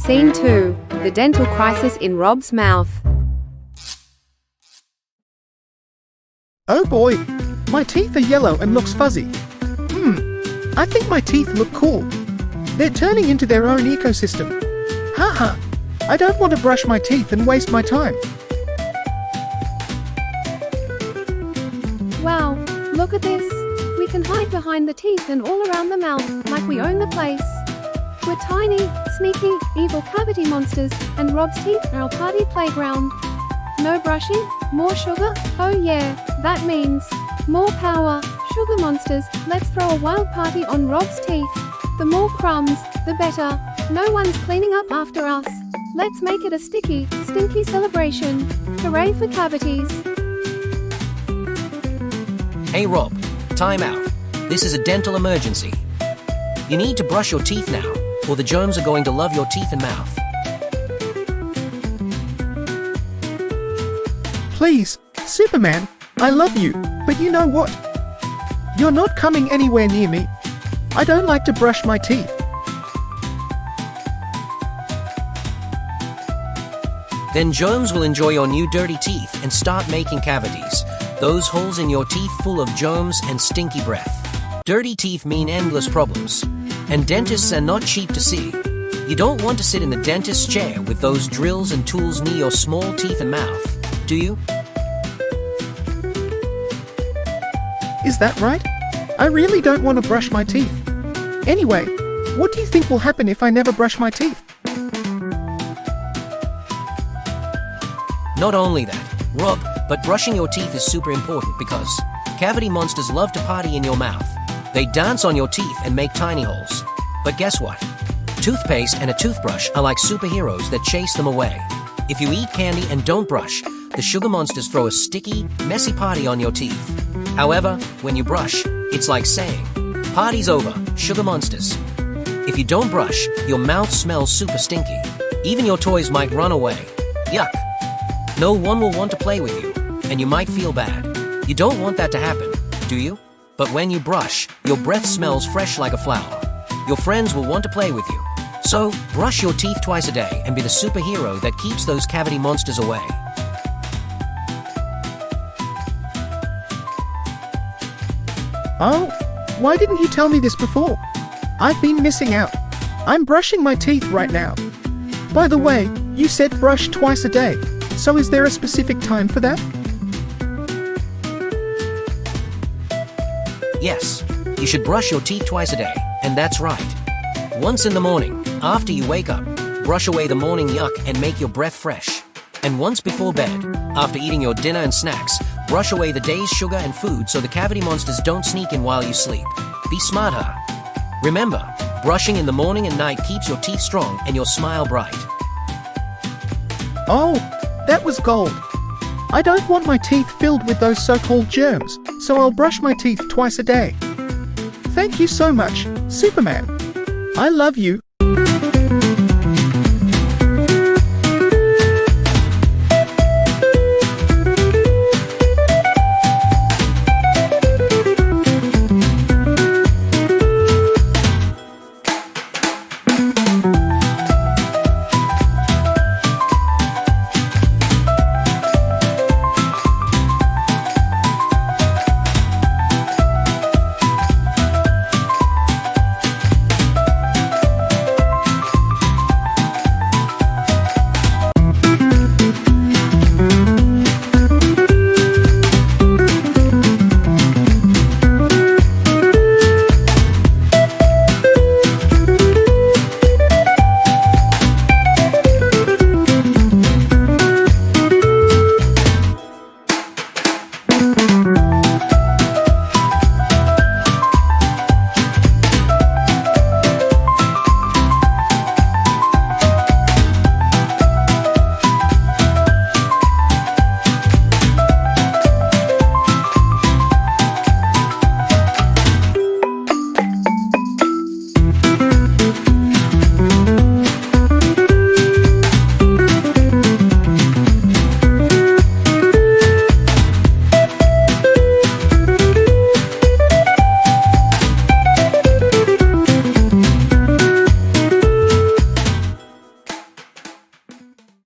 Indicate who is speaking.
Speaker 1: Scene 2. The dental crisis in Rob's mouth.
Speaker 2: Oh boy, my teeth are yellow and looks fuzzy. I think my teeth look cool. They're turning into their own ecosystem. Haha, I don't want to brush my teeth and waste my time.
Speaker 1: Wow, look at this. We can hide behind the teeth and all around the mouth, like we own the place. We're tiny, sneaky, evil cavity monsters, and Rob's teeth are our party playground. No brushing, more sugar? Oh yeah, that means more power. Sugar monsters, let's throw a wild party on Rob's teeth. The more crumbs, the better. No one's cleaning up after us. Let's make it a sticky, stinky celebration. Hooray for cavities.
Speaker 3: Hey Rob, time out. This is a dental emergency. You need to brush your teeth now, or the germs are going to love your teeth and mouth.
Speaker 2: Please, Superman, I love you, but you know what? You're not coming anywhere near me. I don't like to brush my teeth.
Speaker 3: Then germs will enjoy your new dirty teeth and start making cavities. Those holes in your teeth full of germs and stinky breath. Dirty teeth mean endless problems. And dentists are not cheap to see. You don't want to sit in the dentist's chair with those drills and tools near your small teeth and mouth, do you?
Speaker 2: Is that right? I really don't want to brush my teeth. Anyway, what do you think will happen if I never brush my teeth?
Speaker 3: Not only that, Rob, but brushing your teeth is super important because cavity monsters love to party in your mouth. They dance on your teeth and make tiny holes. But guess what? Toothpaste and a toothbrush are like superheroes that chase them away. If you eat candy and don't brush, the sugar monsters throw a sticky, messy party on your teeth. However, when you brush, it's like saying, "Party's over, sugar monsters." If you don't brush, your mouth smells super stinky. Even your toys might run away. Yuck! No one will want to play with you, and you might feel bad. You don't want that to happen, do you? But when you brush, your breath smells fresh like a flower. Your friends will want to play with you. So, brush your teeth twice a day and be the superhero that keeps those cavity monsters away.
Speaker 2: Oh, why didn't you tell me this before? I've been missing out. I'm brushing my teeth right now. By the way, you said brush twice a day, so is there a specific time for that?
Speaker 3: Yes, you should brush your teeth twice a day, and that's right. Once in the morning, after you wake up, brush away the morning yuck and make your breath fresh. And once before bed, after eating your dinner and snacks, brush away the day's sugar and food so the cavity monsters don't sneak in while you sleep. Be smarter. Remember, brushing in the morning and night keeps your teeth strong and your smile bright.
Speaker 2: Oh, that was gold. I don't want my teeth filled with those so-called germs, so I'll brush my teeth twice a day. Thank you so much, Superman. I love you.